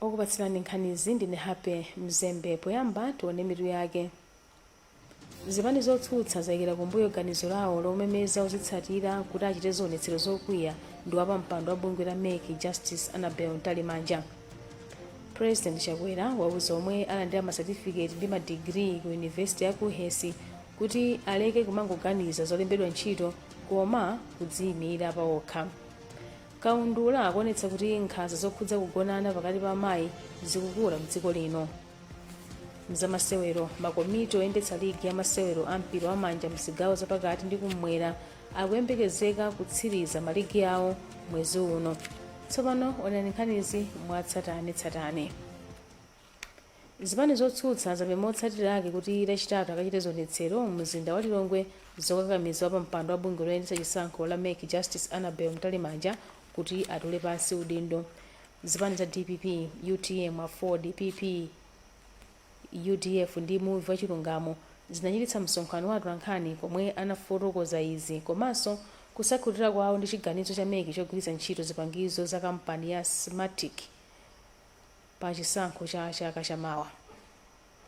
okupatsirani nkhanizi ndine Happy Mzembe. Poyamba tione mitu yake. Zipani zotsutsa zayikira kumbuyo ganizo lawo lomemeza ozitsatira kuti achite zionetsero zokwiya ndi wapa mpando wa bungwe la MEC Justice Annabel Mtalimanja. President Chakwera wauza omwe alandira masatifiketi ndi madigiri ku University ya ku Hesi kuti aleke kumangoganiza zolembedwa ntchito koma kudziyimira pa okha. Kaundula akuonetsa kuti nkhanza zokhudza kugonana pakati pa amayi zikukula mdziko lino. Mzamasewero, makomiti oyendetsa ligi ya masewero a mpira wa manja mzigawo zapakati ndi kumwera akuyembekezeka kutsiriza maligi awo mwezi uno. Tsopano onani nkhanizi mwatsatanetsatane. Zipani zotsutsa zapempha motsatira ake kuti lachitatu akachite zionetsero mu mzinda wa Lilongwe zokakamiza pa mpando wa bungwe loyendetsa chisankho la MEC Justice Annabel Mtalimanja kuti atule pansi udindo. Zipani za DPP, UTM, A4, DPP, UDF ndi Move wa Chilungamo zinachititsa msonkhano wa atolankhani komwe anafotokoza izi komanso kusakhutira kwawo ndi chiganizo cha MEC chogwiritsa ntchito zipangizo za kampani ya Smartic pa chisankho cha chaka chamawa.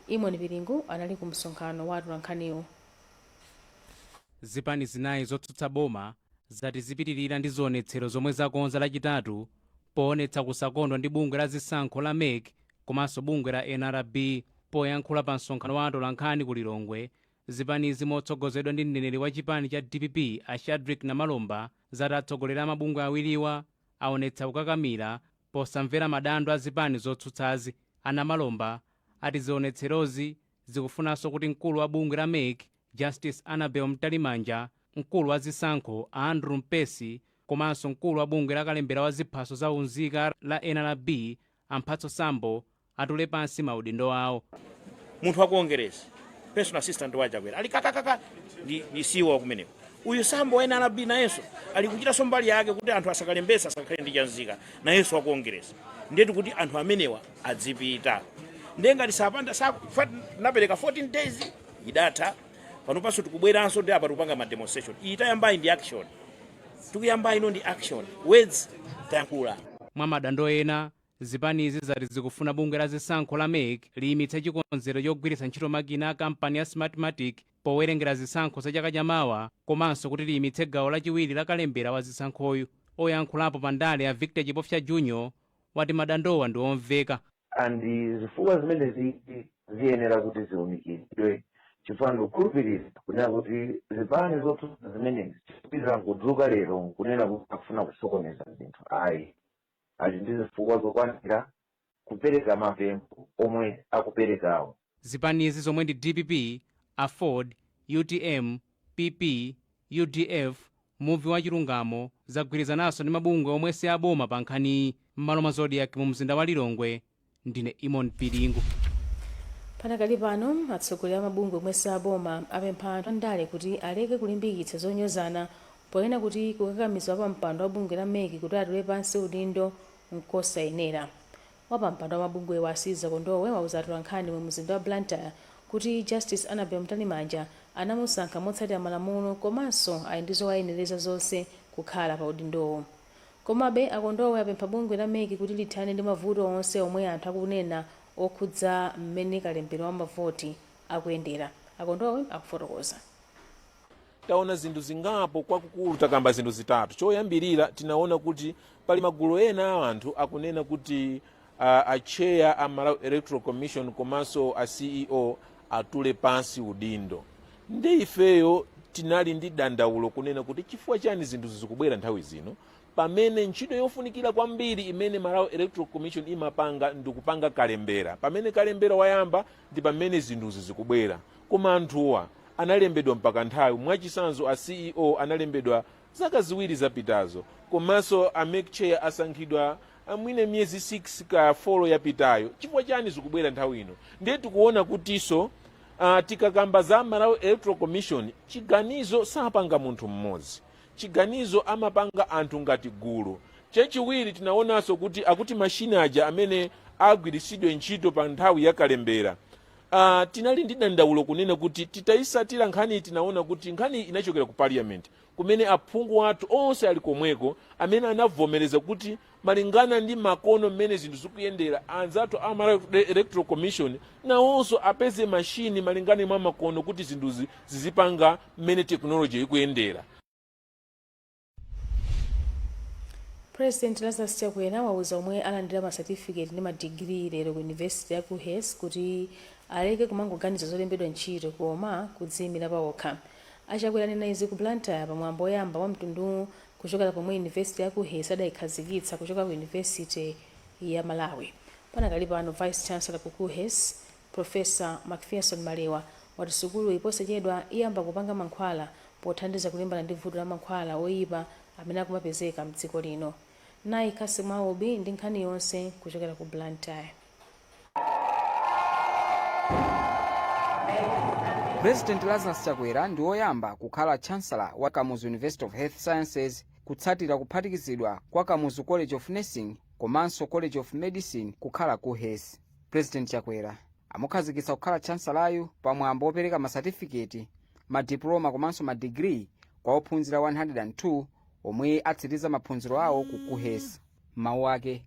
Imoni Piringu anali ku msonkhano wa atolankhaniwo. Zipani zinayi zotsutsa boma zati zipitirira ndi zionetsero zomwe zakonza lachitatu poonetsa kusakondwa ndi bungwe la zisankho la MEC komanso bungwe la NRB. Poyankhula pa msonkhano wa atolankhani ku Lilongwe, zipanizi motsogozedwa ndi mneneri wa chipani cha DPP Shadrack Namalomba zati atsogoleri a mabungwe awiriwa aonetsa kukakamira posamvera madandaulo a zipani zotsutsazi. Namalomba ati zionetserozi zikufunanso kuti mkulu wa bungwe la MEC Justice Annabel Mtalimanja, mkulu wa zisankho Andrew Mpesi komanso mkulu wa bungwe la kalembera wa ziphaso za unzika la NRB Amphatso Sambo atule pansi maudindo awo. Munthu wa Congress, personal assistant wa Chakwera ali kakakaka ndi siwa kumeneko. Uyu Sambo wa NRB nayenso ali kuchita sombali yake kuti anthu asakalembesa asakhale ndi chanzika nayenso wa Congress. Ndetu kuti anthu amenewa adzipita. Ndenga tisapanda napereka 14 days idatha pano paso tikubweranso ndi apa tupanga ma demonstration. Itayambayi ndi action. Tikuyambayi ino ndi action. Words tayankhula. Mwa madandaulo ena, zipanizi zati zikufuna bungwe la zisankho la MEC liyimitse chikonzero chogwiritsa ntchito makina a kampani ya Smartmatic powerengera zisankho za chaka chamawa komanso kuti liyimitse gawo lachiwiri la kalembera wa zisankhoyu. Oyankhulapo pa ndale ya Victor Chipofya Junior wati madandaulo ndi omveka. Andi zifukwa zimene ziyenera kuti ziwunikidwe chifukwa ndikukhulupirira kunena kuti zipani zotsutsa zimene zikupitira kudzuka lero kunena kuti akufuna kusokoneza zinthu. Ayi. Ali ndi zifukwa zokwanira kupereka mapempho omwe akuperekawo. Zipanizi zomwe ndi DPP, A4, UTM, PP, UDF, Move wa Chilungamo zagwirizananso ndi mabungwe omwe si aboma pa nkhani. M'malo mwa Zodiac mu mzinda wa Lilongwe, ndine Imoni Piringu. Panakali pano atsogoleri a mabungwe omwe si aboma apempha anthu andale kuti aleke kulimbikitsa zonyozana poyena kuti kukakamiza pa mpando wa bungwe la MEC kuti atule pansi udindo nkosayenera. Wapampando wa mabungwe wa Asiza Kondowe wauza atolankhani mu mzinda wa Blantyre kuti Justice Annabel Mtalimanja anamusankha motsatira malamulo komanso ali ndi zowayenereza zonse kukhala pa udindowo. Komabe Akondowe apempha bungwe la MEC kuti lithane ndi mavuto onse omwe anthu akunena okhudza mmene kalembera wa mavoti akuyendera. Akondowe akufotokoza. Taona zinthu zingapo kwakukulu takamba zinthu zitatu. Choyambirira tinaona kuti pali magulu ena a anthu akunena kuti a chair a Malawi Electoral Commission komanso a CEO atule pansi udindo. Ndi ifeyo tinali ndi dandaulo kunena kuti chifukwa chani zinthu zikubwera nthawi zino pamene ntchito yofunikira kwambiri imene Malawi Electoral Commission imapanga ndikupanga kalembera. Pamene kalembera wayamba ndi pamene zinthu zikubwera. Koma anthuwa analembedwa mpaka nthawi mwachisanzo a CEO analembedwa zaka ziwiri zapitazo komanso a MEC chair asankhidwa mwine miyezi 6 ka 4 yapitayo. Chifukwa chani zikubwera nthawi ino? Ndiye tikuona kutiso tikakamba za Malawi Electoral Commission chiganizo sapanga munthu mmodzi, chiganizo amapanga anthu ngati gulu. Chachiwiri tinaonanso kuti akuti mashini aja amene agwiritsidwe ntchito pa nthawi ya kalembera tinali ndi dandaulo kunena kuti titayisatira nkhani tinaona kuti nkhani inachokera ku parliament kumene aphungu athu onse ali komweko amene anavomereza kuti malingana ndi makono mmene zinthu zikuyendera. Anzathu a Malawi Electoral Commission nawonso apeze mashini malingana mwa makono kuti zinthu zizipanga mmene technology ikuyendera. President Lazarus Chakwera wauza omwe alandira ma certificate ndi ma degree lero ku University ya ku HES kuti aleke kumangoganiza zolembedwa ntchito koma kudziyimira pawokha. Achakwera anena izi ku Blantyre pamwambo oyamba wa mtundu kuchokera pomwe University ya ku HES adayikhazikitsa kuchoka ku University ya Malawi. Panakali pano Vice Chancellor ku HES Professor Macpherson Malewa wati sukulu iposachedwa iyamba kupanga mankhwala pothandiza kulimbana ndi vuto la mankhwala oyipa amene akumapezeka mdziko lino. Nayi Kasim Aobi ndi nkhani yonse kuchokera ku Blantyre. President Lazarus Chakwera ndi woyamba kukhala Chancellor wa Kamuzu University of Health Sciences kutsatira kuphatikizidwa kwa Kamuzu College of Nursing komanso College of Medicine kukhala ku HES. President Chakwera amukhazikitsa kukhala Chancellor pamwambo opereka ma certificate, ma diploma komanso ma degree kwa ophunzira 102 omwe atsiriza maphunziro awo ku HES. Mawu ake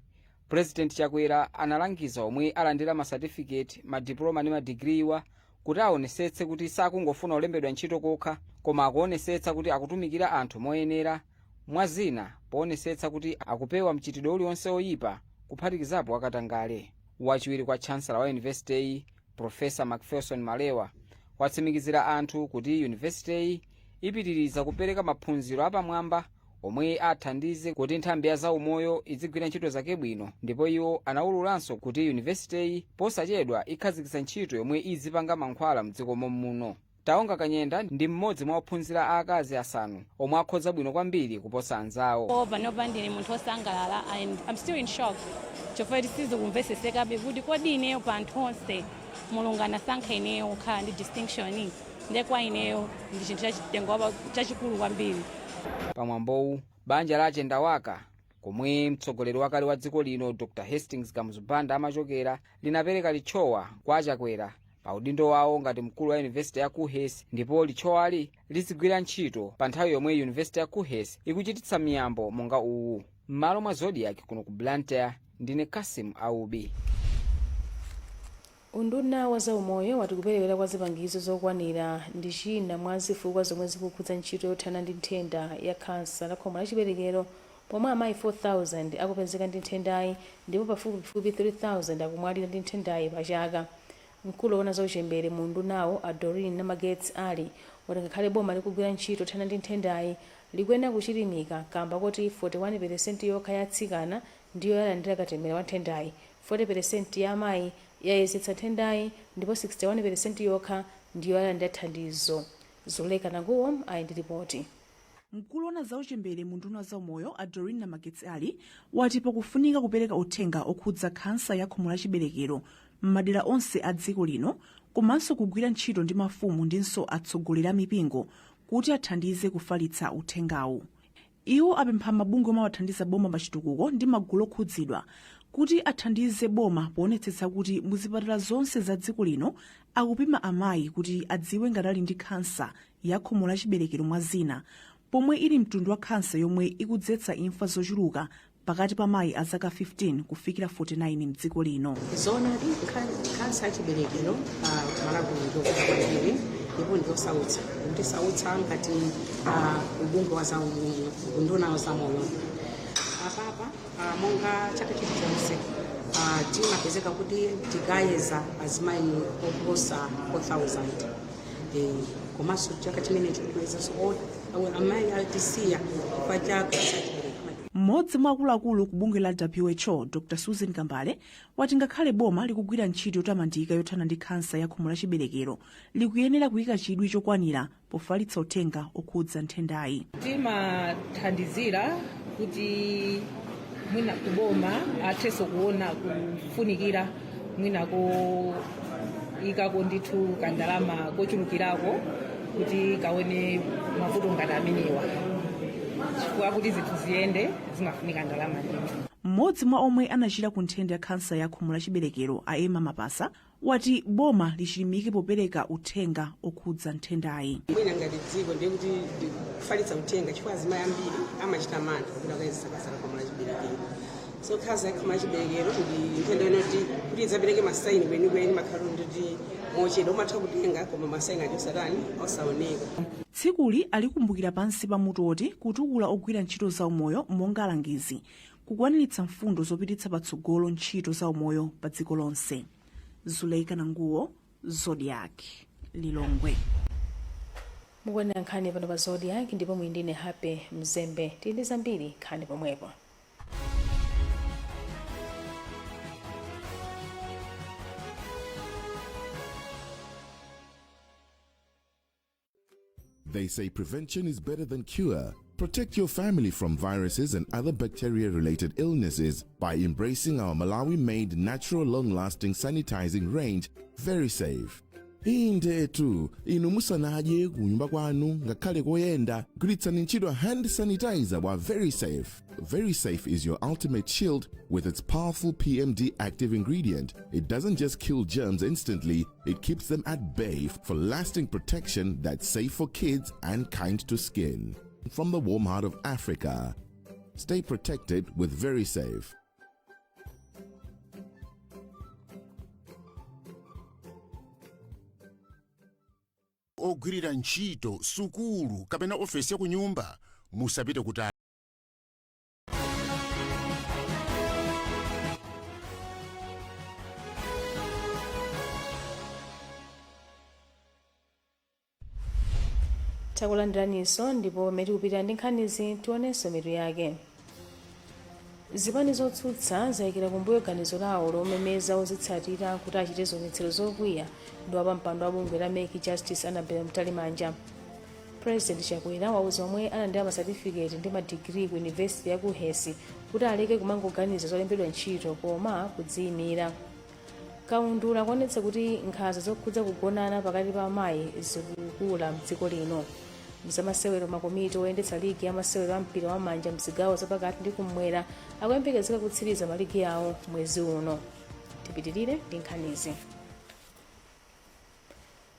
President Chakwera analangiza omwe alandira ma certificate, ma diploma ndi ma degree kuti aonesetse kuti sakungofuna olembedwa ntchito kokha koma akuonesetsa kuti akutumikira anthu moyenera, mwazina poonesetsa kuti akupewa mchitidwe uliwonse oyipa kuphatikizapo akatangale. Wachiwiri kwa Chancellor wa University Professor Macpherson Malewa watsimikizira anthu kuti University ipitiriza kupereka maphunziro apamwamba omwe athandize kuti nthambi ya zaumoyo izigwira ntchito zake bwino, ndipo iwo anawululanso kuti University posachedwa ikhazikitsa ntchito yomwe izipanga mankhwala mdziko muno. Taonga Kanyenda ndi mmodzi mwa ophunzira aakazi asanu omwe akhoza bwino kwambiri kuposa anzawo. Panopa ndine munthu osangalala and I'm still in shock chifukwa sizikumvesesekabe kuti kodi ineyo pa anthu onse Mulungu anasankha ineyo kukhala ndi distinction ndekwa ineyo ndi chinthu chachitengo chachikulu kwambiri. Pamwambowu banja la Chendawaka komwe mtsogoleri wakale wa dziko lino Dr. Hastings Kamuzu Banda amachokera linapereka lichowa kwa Chakwera pa udindo wawo ngati mkulu wa University ya ku HES, ndipo lichowali lizigwira ntchito pa nthawi yomwe University ya ku HES ikuchititsa miyambo monga uwu. M'malo mwa Zodiac kuno ku Blantyre ndine Kasim Aobi. Unduna wa zaumoyo wati kuperewera kwa zipangizo zokwanira ndi china mwa zifukwa zomwe zikukhudza ntchito yothana ndi nthenda ya khansa la khomo la chiberekero, pomwe amayi 4,000 akupezeka ndi nthendayi ndipo pafupifupi 3,000 akumwalira ndi nthendayi pa chaka. Mkulu woona za uchembere mu undunawo Doreen Namagetsi ali wati ngakhale boma likugwira ntchito yothana ndi nthendayi likuyenera kuchilimika kamba kuti 41% yokha ya atsikana ndiyo yalandira katemera wa nthendayi, 40% ya amayi yayezetsa nthendayi ndipo 61% yokha ndiyo yalandira thandizo. Zuleka Nanguwo ali ndi ripoti. Mkulu woona za uchembere mu unduna wa zaumoyo Doreen Namagetsi ali wati pakufunika kupereka uthenga okhudza khansa ya khomo la chiberekero m'madera onse a dziko lino komanso kugwira ntchito ndi mafumu ndinso atsogoleri a mipingo kuti athandize kufalitsa uthengawu. Iwo apempha mabungwe mawathandiza boma pachitukuko ndi magulu okhudzidwa kuti athandize boma poonetsetsa kuti muzipatala zonse za dziko lino akupima amayi kuti adziwe ngati ali ndi khansa ya khomo la chiberekero mwa zina, pomwe ili mtundu wa khansa yomwe ikudzetsa imfa zochuluka pakati pa mayi a zaka 15 kufikira 49 mdziko lino. Zonadi khansa ya chiberekero Malawi kwambiri ndipo ndiosautsa kuti sautsa ngati ubungo wa zaumoyo, unduna wa zaumoyo apapa monga chaka chilichonse timapezeka kuti tikayeza azimayi oposa 4,000 komanso chaka chimenecho tikuyezanso amayi atisiya pa chaka. Mmodzi mwa akuluakulu ku bungwe la WHO Dr. Susan Kambale wati ngakhale boma likugwira ntchito yotamandika yothana ndi khansa ya khomo la chiberekero likuyenera kuyika chidwi chokwanira pofalitsa uthenga okhudza nthendayi. Timathandizira kuti mwina kuboma athenso kuona kufunikira mwinako ikako ndithu kandalama kochulukirako kuti kaone mavuto ngati amenewa. Chifukwa kuti zinthu ziyende zimafunika ndalama ndithu. Mmodzi mwa omwe anachira ku nthenda ya khansa ya khomo la chiberekero Emma Mapasa wati boma lichilimike popereka uthenga okhudza nthendayi. Mwina ngati dziko ndiye kuti kufalitsa uthenga chifukwa azimayi ambiri amachita mantha kuti akayezesa khansa ya khomo la chiberekero. so khansa yakhomo la chiberekero ndi nthenda inoti kuti idzapereke masaini kwenikweni makhala kuti mochedwa umatha kutenga koma masaini ake osaoneka. tsikuli alikumbukira pansi pa mutu oti kutukula ogwira ntchito za umoyo monga alangizi kukwaniritsa mfundo zopititsa patsogolo ntchito za umoyo pa dziko lonse. Zuleika Nanguwo, Zodiac, Lilongwe. mukuonera nkhani pano pa Zodiac ndipo muli ndine Happy Mzembe. tili zambiri nkhani pomwepo. They say prevention is better than cure. Protect your family from viruses and other bacteria-related illnesses by embracing our Malawi-made natural long-lasting sanitizing range, Very Safe. Iyi ndetu inu musanaje kunyumba kwanu ngakhale koyenda gulitsani ntchito hand sanitizer wa Very Safe. Very Safe is your ultimate shield with its powerful PMD active ingredient. It doesn't just kill germs instantly, it keeps them at bay for lasting protection that's safe for kids and kind to skin. From the warm heart of Africa, stay protected with Very Safe. Ogwirira ntchito sukulu kapena ofesi ya kunyumba musapite kutali. takulandiraniso ndipo meti kupita ndi nkhanizi tionenso mitu yake. zipani zotsutsa zayikira kumbuyo ganizo lawo lomemeza ozitsatira kuti achite zionetsero zokwiya ndi wapampando wa bungwe la Make Justice Annabel Mtalimanja. President Chakwera wauza omwe analandira masatifiketi ndi madigiri ku University ya ku Hesi kuti aleke kumangoganiza zolembedwa ntchito koma kudziyimira. Kaundula kuonetsa kuti nkhanza zokhudza kugonana pakati pa amayi zikukula mdziko lino. Mzamasewero makomiti oyendetsa ligi ya masewero a mpira wa manja mzigawo zapakati ndi kumwera akuyembekezeka kutsiriza maligi yawo mwezi uno. Tipitirire ndi nkhanizi.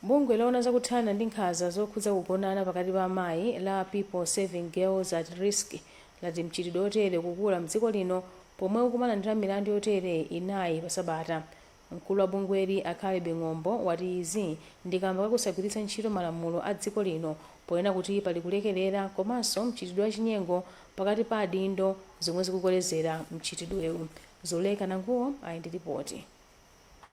Bungwe laona zakuthana ndi nkhanza zokhudza kugonana pakati pa amayi la People Saving Girls at Risk lati mchitidwe otere kukula mdziko lino pomwe ukumalandira milandu yotere inayi pa Sabata. Mkulu wa bungweli Akhale Ng'ombo wati izi ndikamba kakusagwiritsa ntchito malamulo a dziko lino poyena kuti pali kulekelera komanso mchitidwe wachinyengo pakati pa adindo zomwe zikukolezera mchitidwewu. Zoleka Nanguwo ali ndi ripoti.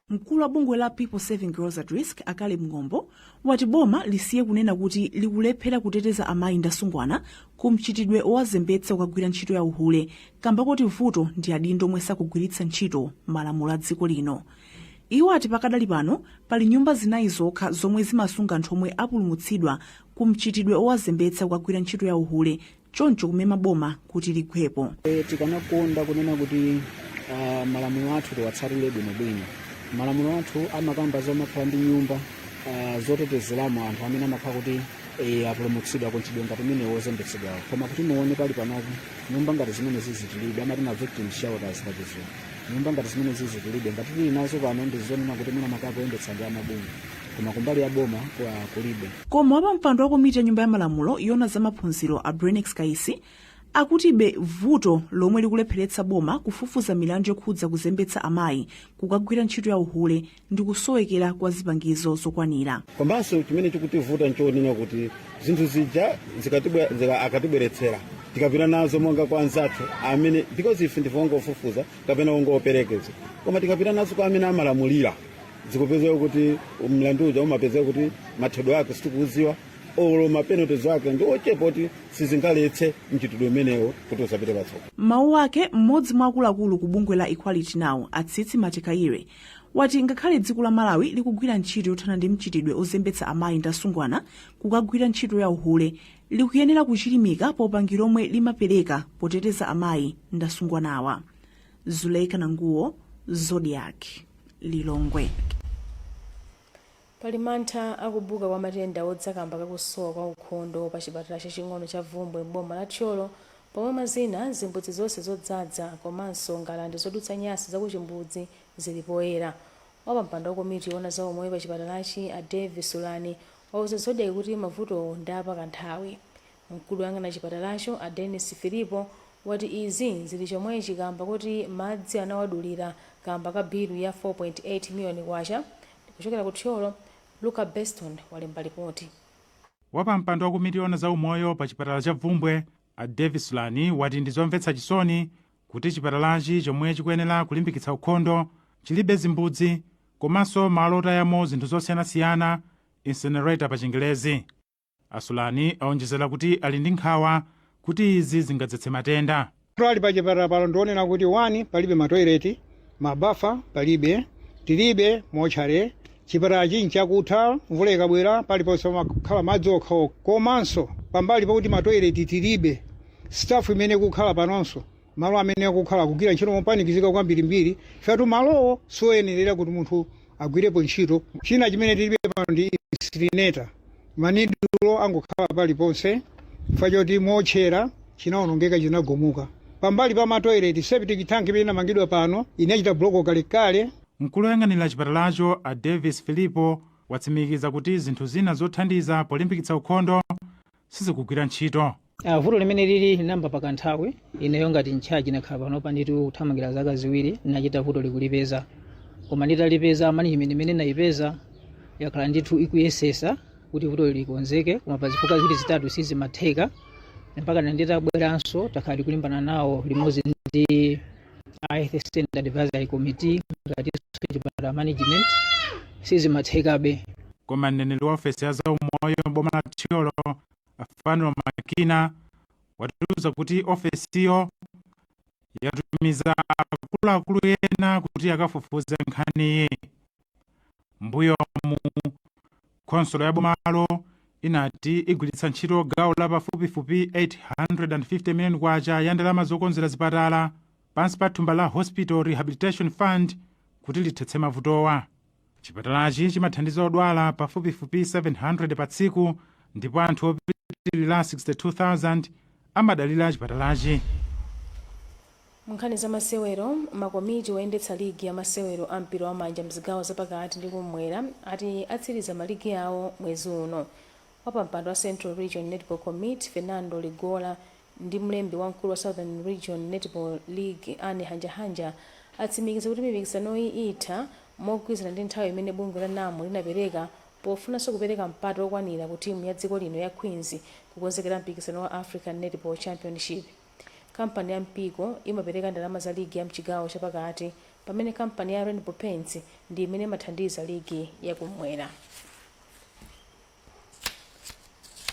Mkulu wa bungwe la People Saving Girls at Risk Akhale Ng'ombo wati boma lisiye kunena kuti likulephera kuteteza amayi ndi asungwana ku mchitidwe owazembetsa kukagwira ntchito ya uhule kamba kuti vuto ndi adindo omwe sakugwiritsa ntchito malamulo a dziko lino. Iwo ati pakadali pano pali nyumba zinayi zokha zomwe zimasunga anthu omwe apulumutsidwa ku mchitidwe owazembetsa kukagwira ntchito ya uhule, choncho kumema boma kuti ligwepo. Tikanakonda kunena kuti malamulo athu tiwatsatire bwinobwino. Malamulo athu amakamba zomakhala ndi nyumba zotetezeramo anthu amene amakhala kuti apulumutsidwa ku mchitidwe ngati umene wozembetsedwawo. Koma kuti muone pali panopo nyumba ngati zimene zizitilibe amati ma victim shelters pachizo. Nyumba ngati zimene zizitilibe ngati tili nazo pano ndi zonena kuti mwina makapo oyendetsa ndi amabungu. Koma kumbali ya boma kulibe. Koma wapampando wa komiti ya nyumba ya malamulo yona za maphunziro a Brenex Kaisi akutibe vuto lomwe likulepheretsa boma kufufuza milandu yokhudza kuzembetsa amayi kukagwira ntchito ya uhule ndi kusowekera kwa zipangizo zokwanira. Komanso chimene chikutivuta nchonena kuti zinthu zija akatibweretsera tikapita nazo monga kwa anzathu amene because ife ndife ongofufuza kapena ongoperekeza. Koma tikapita nazo kwa amene amalamulira zikupezeka kuti mlandu uja umapezeka kuti mathedwe ake sitikuuziwa olo mapenalties ake ndi ochepa kuti sizingaletse mchitidwe umenewo kuti usapite patsogolo. Mawu ake mmodzi mwa akuluakulu ku bungwe la Equality Now Atsitsi Matikaire wati ngakhale dziko la Malawi likugwira ntchito yothana ndi mchitidwe ozembetsa amayi ndi asungwana kukagwira ntchito ya uhule likuyenera kuchilimika popangira omwe limapereka poteteza amayi ndi asungwanawa. Zuleika Nanguwo, Zodiac, Lilongwe. Pali mantha akubuka kwa matenda odzakamba kakusowa kwa ukhondo pa chipatala chaching'ono cha Vumbwe m'boma la Tcholo pomwe mazina zimbudzi zonse zodzadza komanso ngalande zodutsa nyasi zakuchimbudzi zili poyera. Wapampando wa komiti yona za umoyo pa chipatalachi a Davis Sulani wauza Zodiac kuti mavuto ndi apakanthawi. Mkulu woyang'anira chipatalacho a Dennis Filipo wati izi zili chomwechi kamba kuti madzi anawadulira kamba ka bilu ya 4.8 miliyoni kwacha. Kuchokera ku Thyolo, Luca Beston walemba ripoti. Wapampando wa kumiliyoni za umoyo pa chipatala cha Vumbwe a Davis Lani wati ndizomvetsa chisoni kuti chipatalachi chomwe chikuyenera kulimbikitsa ukhondo chilibe zimbudzi komanso malo otayamo zinthu zosiyanasiyana incinerator pa Chingelezi. Asulani aonjezera kuti ali ndi nkhawa kuti izi zingadzetse matenda. Ali pa chipatala pano ndionena kuti 1 palibe matoileti, mabafa palibe, tilibe mochare, chipatalachi nchakutha, mvula ikabwera paliponse makhala madzi okhaokha. Komanso pambali pakuti matoileti tilibe, staff imene kukhala panonso malo amene akukhala kugwira ntchito mopanikizika kwambirimbiri, fatu malowo soyenerera kuti munthu agwirepo ntchito. China chimene tilibe pano ndi incinerator, manidulo angokhala paliponse fachoti mochera chinaonongeka chinagomuka. Pambali pa matoileti septic tank imene inamangidwa pano inachita bloko kalekale. Mkulu woyang'anira chipatalacho a Davis Filipo watsimikiza kuti zinthu zina zothandiza polimbikitsa ukhondo sizikugwira ntchito. Vuto limene lili namba pakanthawi ineyo ngati ntchaji nakhala panopa nditu kuthamangira zaka ziwiri nachita vuto likulipeza. Koma nditalipeza management imene nayipeza yakhala ndithu ikuyesesa kuti vuto likonzeke, koma pa zifukwa ziwiri zitatu sizimatheka. Mpaka nditabweranso takhala tikulimbana nawo limodzi ndi Health Standard Advisory Committee ngati chipatala management sizimathekabe. Koma mneneri wa ofesi ya zaumoyo boma la Thyolo Afano Makina watiuza kuti ofesiyo yatumiza akuluakulu ena kuti akafufuze nkhaniyi. Mbuyo mu konsolo ya bomalo inati igwiritsa ntchito gawo la pafupifupi 850 miliyoni kwacha ya ndalama zokonzera zipatala pansi pa thumba la Hospital Rehabilitation Fund kuti lithetse mavutowa. Chipatalachi chimathandiza odwala pafupifupi 700 pa tsiku ndipo anthu opitirira 62,000 amadalira chipatalachi. Munkhani za masewero, makomiti oyendetsa ligi ya masewero a mpira wamanja mzigawo zapakati ndi kumwera ati atsiriza maligi awo mwezi uno. Wapampando wa Central Region Netball Committee Fernando Ligola ndi mlembi wamkulu wa Southern Region Netball League Anne Hanjahanja atsimikiza kuti mipikisanoyi itha mogwirizana ndi nthawi imene bungwe la NAMU linapereka pofunanso kupereka mpata okwanira ku timu ya dziko lino ya Queens kukonzekera mpikisano wa African Netball Championship. Kampani ya mpiko imapereka ndalama za ligi ya mchigawo chapakati pamene kampani ya Rainbow Paints ndi imene imathandiza ligi ya kumwera.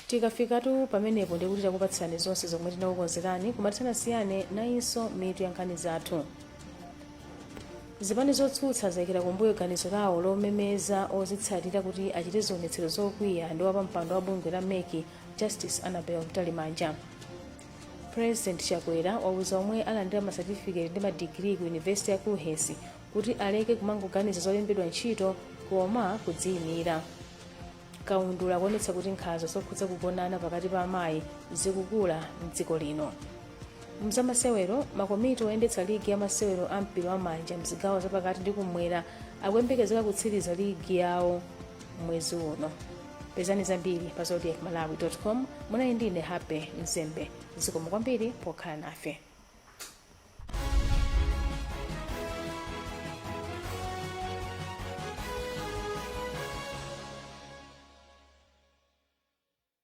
Tikafikatu pamenepo ndikuti takupatsani zonse zomwe tinakukonzerani kumatisiyane nayinso mitu ya nkhani zathu. Zipani zotsutsa zayikira kumbuyo ganizo lawo lomemeza ozitsatira kuti achite zionetsero zokwiya ndi wapampando wa bungwe la MEC Justice Annabel Mtalimanja. President Chakwera wauza omwe alandira masatifiketi ndi madigiri ku University ya Kuhesi kuti aleke kumangoganiza zolembedwa ntchito koma kudziyimira. Kaundula kuonetsa kuti nkhanza zokhudza kugonana pakati pa amayi zikukula m'dziko lino. Mzamasewero, makomiti oyendetsa ligi ya masewero a mpira wamanja mzigawo zapakati ndi kumwera akuyembekezeka kutsiriza ligi yawo mwezi uno. Pezani zambiri pa zodiacmalawi.com. Munali ndine Happy Mzembe. Zikomo kwambiri pokhala nafe.